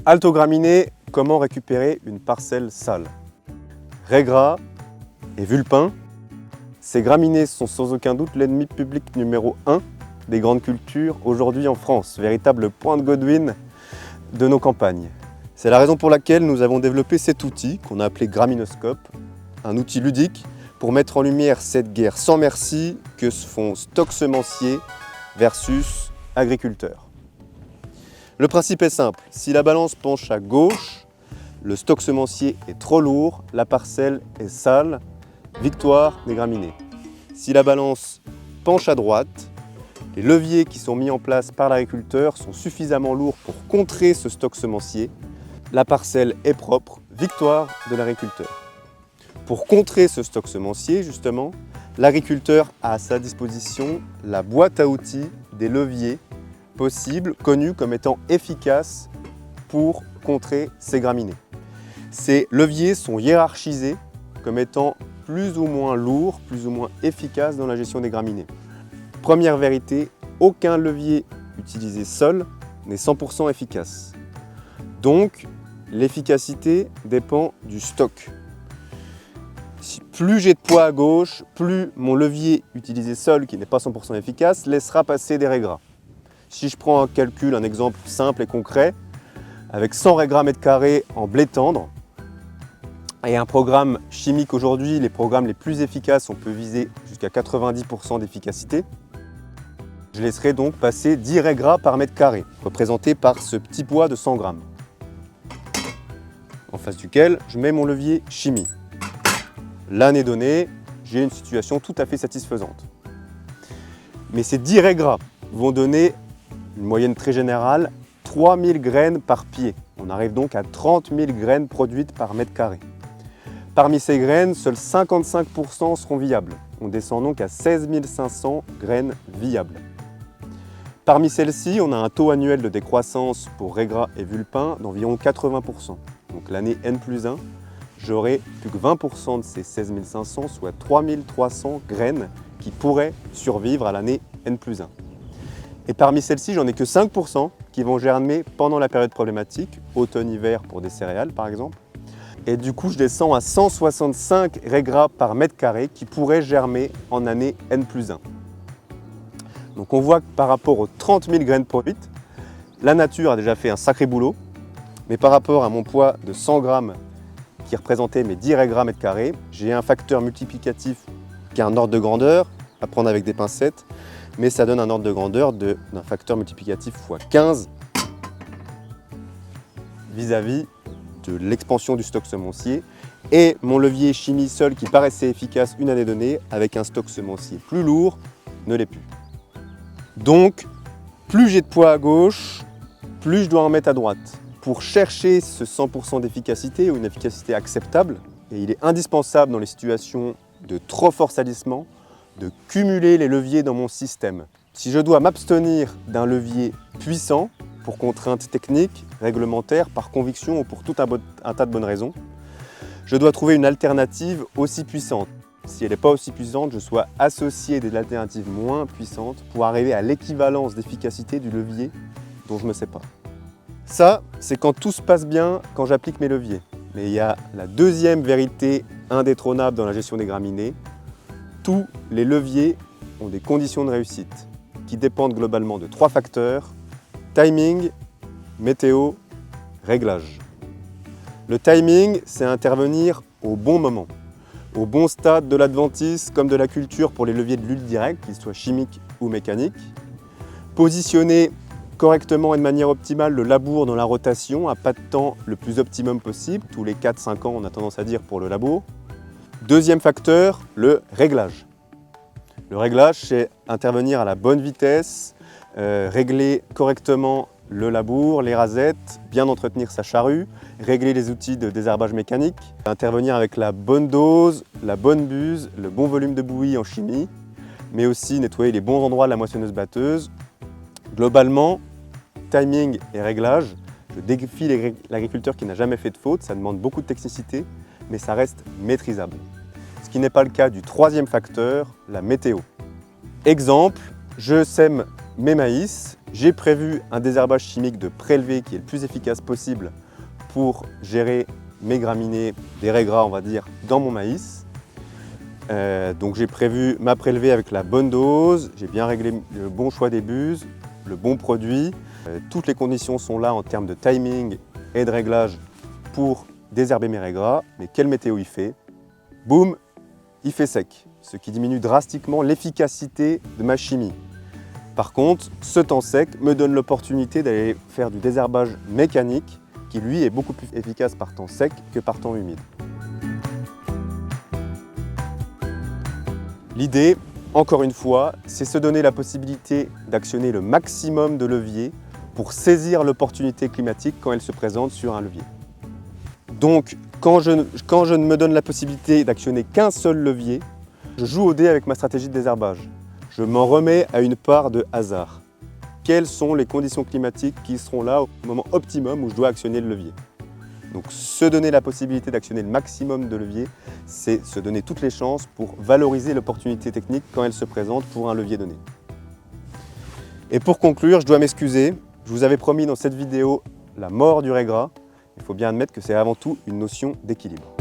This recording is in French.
Altograminée, comment récupérer une parcelle sale? Raigrats et vulpins, ces graminées sont sans aucun doute l'ennemi public numéro 1 des grandes cultures aujourd'hui en France, véritable point de Godwin de nos campagnes. C'est la raison pour laquelle nous avons développé cet outil qu'on a appelé Graminoscope, un outil ludique pour mettre en lumière cette guerre sans merci que se font stock semencier versus agriculteurs. Le principe est simple, si la balance penche à gauche, le stock semencier est trop lourd, la parcelle est sale, victoire des graminées. Si la balance penche à droite, les leviers qui sont mis en place par l'agriculteur sont suffisamment lourds pour contrer ce stock semencier, la parcelle est propre, victoire de l'agriculteur. Pour contrer ce stock semencier, justement, l'agriculteur a à sa disposition la boîte à outils des leviers possibles, connus comme étant efficaces pour contrer ces graminées. Ces leviers sont hiérarchisés comme étant plus ou moins lourds, plus ou moins efficaces dans la gestion des graminées. Première vérité, aucun levier utilisé seul n'est 100% efficace. Donc, l'efficacité dépend du stock. Plus j'ai de poids à gauche, plus mon levier utilisé seul, qui n'est pas 100% efficace, laissera passer des raigrats. Si je prends un calcul, un exemple simple et concret, avec 100 raigrats mètre carré en blé tendre, et un programme chimique aujourd'hui, les programmes les plus efficaces, on peut viser jusqu'à 90% d'efficacité, je laisserai donc passer 10 raigrats par mètre carré, représentés par ce petit poids de 100 grammes, en face duquel je mets mon levier chimie. L'année donnée, j'ai une situation tout à fait satisfaisante. Mais ces 10 raigrats vont donner une moyenne très générale, 3000 graines par pied. On arrive donc à 30 000 graines produites par mètre carré. Parmi ces graines, seuls 55% seront viables. On descend donc à 16 500 graines viables. Parmi celles-ci, on a un taux annuel de décroissance pour raigrats et vulpins d'environ 80%. Donc l'année N+1, j'aurai plus que 20% de ces 16 500, soit 3 300 graines qui pourraient survivre à l'année N+1. Et parmi celles-ci, j'en ai que 5% qui vont germer pendant la période problématique, automne-hiver pour des céréales par exemple. Et du coup, je descends à 165 raigrats par mètre carré qui pourraient germer en année N+1. Donc on voit que par rapport aux 30 000 graines produites, la nature a déjà fait un sacré boulot. Mais par rapport à mon poids de 100 grammes qui représentait mes 10 raigrats mètre carré, j'ai un facteur multiplicatif qui a un ordre de grandeur, à prendre avec des pincettes, mais ça donne un ordre de grandeur d'un facteur multiplicatif x 15 vis-à-vis de l'expansion du stock semencier et mon levier chimie seul qui paraissait efficace une année donnée avec un stock semencier plus lourd ne l'est plus. Donc, plus j'ai de poids à gauche, plus je dois en mettre à droite. Pour chercher ce 100% d'efficacité ou une efficacité acceptable, et il est indispensable dans les situations de trop fort salissement de cumuler les leviers dans mon système. Si je dois m'abstenir d'un levier puissant, pour contraintes techniques, réglementaires, par conviction ou pour tout un tas de bonnes raisons, je dois trouver une alternative aussi puissante. Si elle n'est pas aussi puissante, je sois associé des alternatives moins puissantes pour arriver à l'équivalence d'efficacité du levier dont je me sépare. Ça, c'est quand tout se passe bien, quand j'applique mes leviers. Mais il y a la deuxième vérité indétrônable dans la gestion des graminées. Tous les leviers ont des conditions de réussite qui dépendent globalement de 3 facteurs: timing, météo, réglage. Le timing, c'est intervenir au bon moment, au bon stade de l'adventice comme de la culture pour les leviers de lutte directe, qu'ils soient chimiques ou mécaniques. Positionner correctement et de manière optimale le labour dans la rotation à pas de temps le plus optimum possible, tous les 4-5 ans on a tendance à dire pour le labour. Deuxième facteur, le réglage. Le réglage, c'est intervenir à la bonne vitesse, régler correctement le labour, les rasettes, bien entretenir sa charrue, régler les outils de désherbage mécanique, intervenir avec la bonne dose, la bonne buse, le bon volume de bouillie en chimie, mais aussi nettoyer les bons endroits de la moissonneuse-batteuse. Globalement, timing et réglage, je défie l'agriculteur qui n'a jamais fait de faute, ça demande beaucoup de technicité, mais ça reste maîtrisable. Ce qui n'est pas le cas du troisième facteur, la météo. Exemple, je sème mes maïs J'ai prévu un désherbage chimique de prélevé qui est le plus efficace possible pour gérer mes graminées, des raies gras on va dire, dans mon maïs. Donc j'ai prévu ma prélevée avec la bonne dose, j'ai bien réglé le bon choix des buses, le bon produit. Toutes les conditions sont là en termes de timing et de réglage pour désherber mes raies gras. Mais quelle météo il fait? Boum, il fait sec, ce qui diminue drastiquement l'efficacité de ma chimie. Par contre, ce temps sec me donne l'opportunité d'aller faire du désherbage mécanique qui lui est beaucoup plus efficace par temps sec que par temps humide. L'idée, encore une fois, c'est se donner la possibilité d'actionner le maximum de leviers pour saisir l'opportunité climatique quand elle se présente sur un levier. Donc, quand je ne me donne la possibilité d'actionner qu'un seul levier, je joue au dé avec ma stratégie de désherbage. Je m'en remets à une part de hasard. Quelles sont les conditions climatiques qui seront là au moment optimum où je dois actionner le levier? Donc, se donner la possibilité d'actionner le maximum de leviers, c'est se donner toutes les chances pour valoriser l'opportunité technique quand elle se présente pour un levier donné. Et pour conclure, je dois m'excuser. Je vous avais promis dans cette vidéo la mort du rai gras. Il faut bien admettre que c'est avant tout une notion d'équilibre.